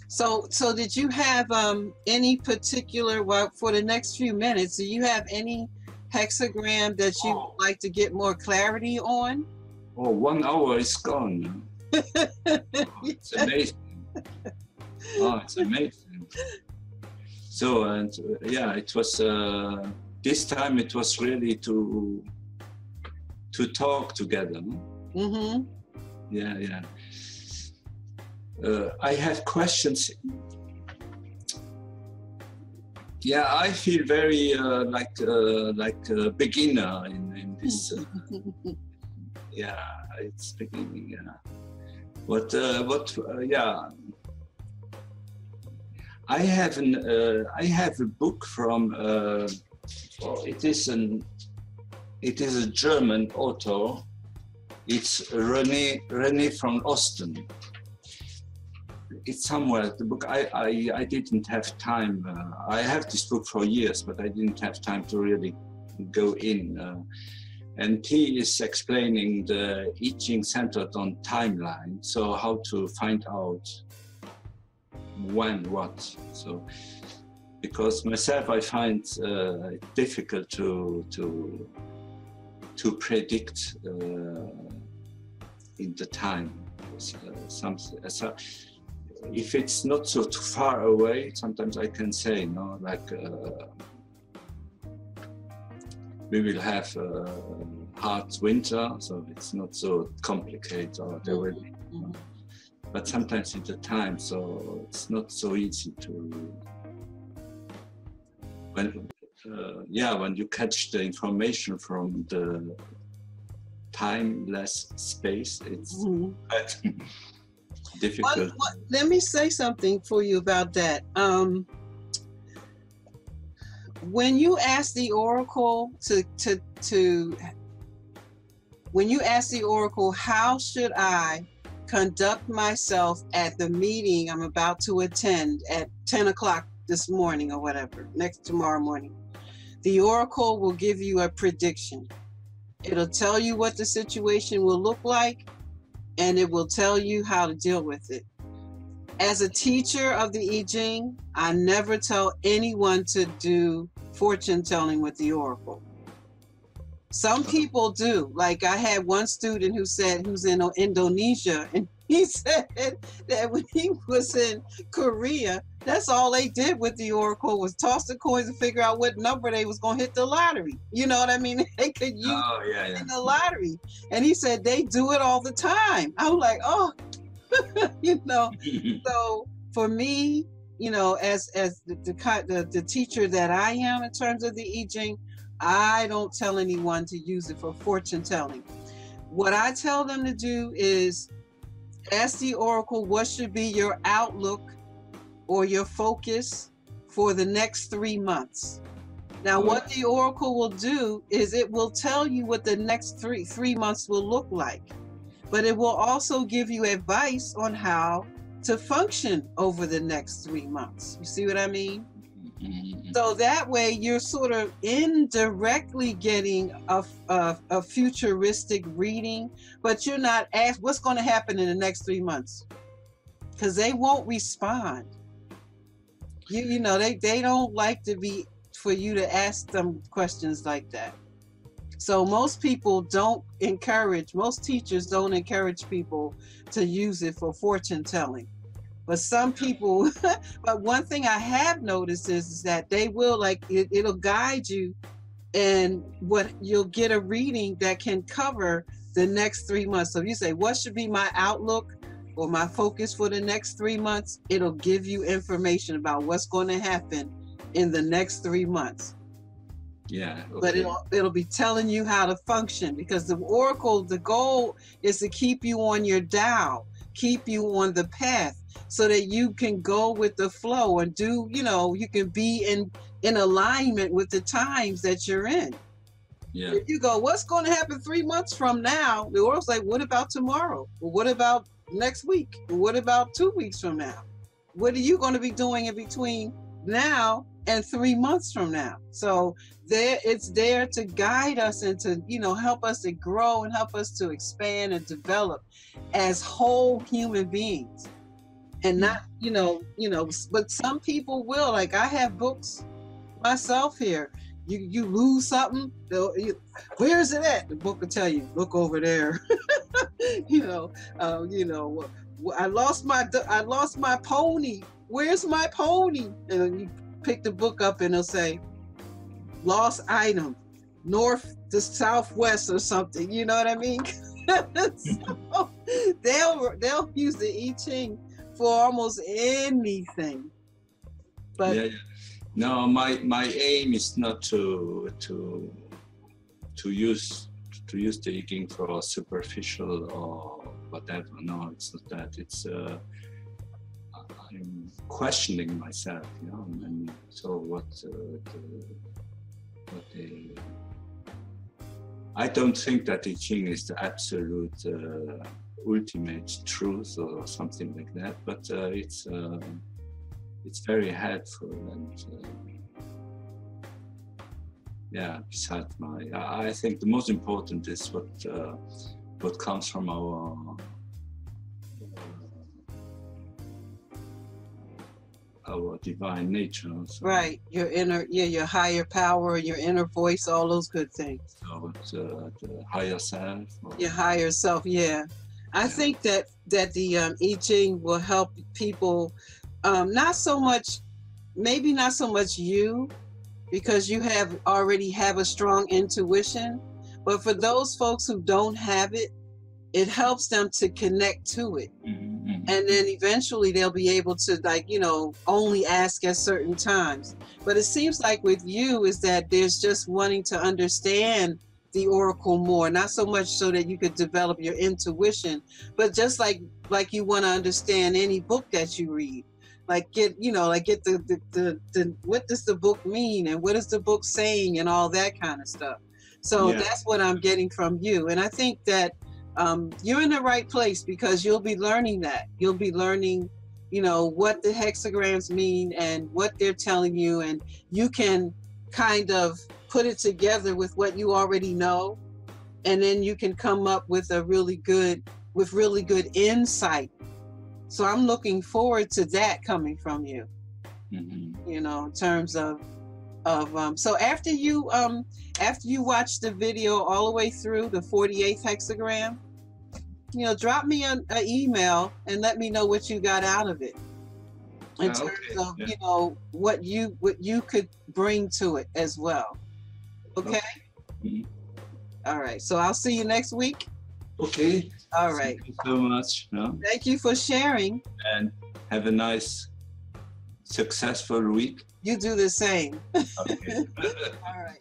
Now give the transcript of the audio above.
So did you have any particular, well, for the next few minutes, do you have any hexagram that you would like to get more clarity on? Oh, 1 hour is gone. It's amazing. Oh, it's amazing. So, and yeah, it was, this time it was really to talk together. No? Mm-hmm. Yeah. I have questions. Yeah, I feel very like a beginner in this. Yeah, it's beginning. Yeah, yeah. I have a book from. It is a German author. It's René from Osten. It's somewhere, the book, I didn't have time. I have this book for years, but I didn't have time to really go in. And he is explaining the I Ching centered on timeline. So how to find out when, what. So, because myself, I find it difficult to predict in the time. If it's not so too far away, sometimes I can say, no, like we will have a hard winter, so it's not so complicated, or there will be, but sometimes in the time, so it's not so easy to, when you catch the information from the timeless space, it's difficult. Let me say something for you about that. When you ask the oracle when you ask the oracle, how should I conduct myself at the meeting I'm about to attend at 10 o'clock this morning or whatever, tomorrow morning, the oracle will give you a prediction. It'll tell you what the situation will look like, and it will tell you how to deal with it. As a teacher of the I Ching, I never tell anyone to do fortune telling with the oracle. Some people do. Like I had one student who's in Indonesia, and he said that when he was in Korea, that's all they did with the oracle was toss the coins and figure out what number they was going to hit the lottery. You know what I mean? They could use in the lottery. And he said they do it all the time. I was like, oh, you know. So for me, you know, as the teacher that I am in terms of the I Ching, I don't tell anyone to use it for fortune telling. What I tell them to do is ask the oracle what should be your outlook or your focus for the next 3 months. Now, what the oracle will do is it will tell you what the next three months will look like, but it will also give you advice on how to function over the next 3 months. You see what I mean? So that way you're sort of indirectly getting a futuristic reading, but you're not asked what's going to happen in the next 3 months, because they won't respond. You know, they don't like for you to ask them questions like that. So most teachers don't encourage people to use it for fortune telling. But some people, but one thing I have noticed is that they will, like, it'll guide you, and you'll get a reading that can cover the next 3 months. So if you say, what should be my outlook or my focus for the next 3 months? It'll give you information about what's going to happen in the next 3 months. Yeah. Okay. But it'll be telling you how to function, because the oracle, the goal is to keep you on your dial, keep you on the path, so that you can go with the flow and do, you know, you can be in alignment with the times that you're in. Yeah. If you go, what's going to happen 3 months from now? The oracle's like, what about tomorrow? Well, what about next week? What about 2 weeks from now? What are you going to be doing in between now and 3 months from now? So it's there to guide us and to, you know, help us to grow and help us to expand and develop as whole human beings. and not, but some people will. Like, I have books myself here. You lose something, where is it at? The book will tell you, look over there. I lost my pony. Where's my pony? And you pick the book up and it'll say, lost item, north to southwest or something. You know what I mean? So they'll use the I Ching for almost anything. But yeah. No, my aim is not to use the I Ching for superficial or whatever. No, it's not that. It's I'm questioning myself, and so I don't think that I Ching is the absolute ultimate truth or something like that, but it's very helpful, and besides I think the most important is what comes from our divine nature. So, right, your your higher power, your inner voice, all those good things. So the higher self. Your higher self, yeah. I think that the I Ching will help people. Maybe not so much you, because you already have a strong intuition, but for those folks who don't have it, it helps them to connect to it. Mm-hmm. And then eventually they'll be able to only ask at certain times. But it seems like with you is that there's just wanting to understand the oracle more, not so much so that you could develop your intuition, but just like you want to understand any book that you read. Get the what does the book mean, and what is the book saying, and all that kind of stuff. So that's what I'm getting from you. And I think that you're in the right place, because you'll be learning that. You'll be learning, what the hexagrams mean and what they're telling you, and you can kind of put it together with what you already know, and then you can come up with really good insight. So I'm looking forward to that coming from you. Mm-hmm. In terms of so after you watch the video all the way through the 48th hexagram, drop me an email and let me know what you got out of it in terms of what you could bring to it as well. Okay. Mm-hmm. All right, so I'll see you next week. Okay. All right. Thank you so much. Thank you for sharing. And have a nice, successful week. You do the same. Okay. All right.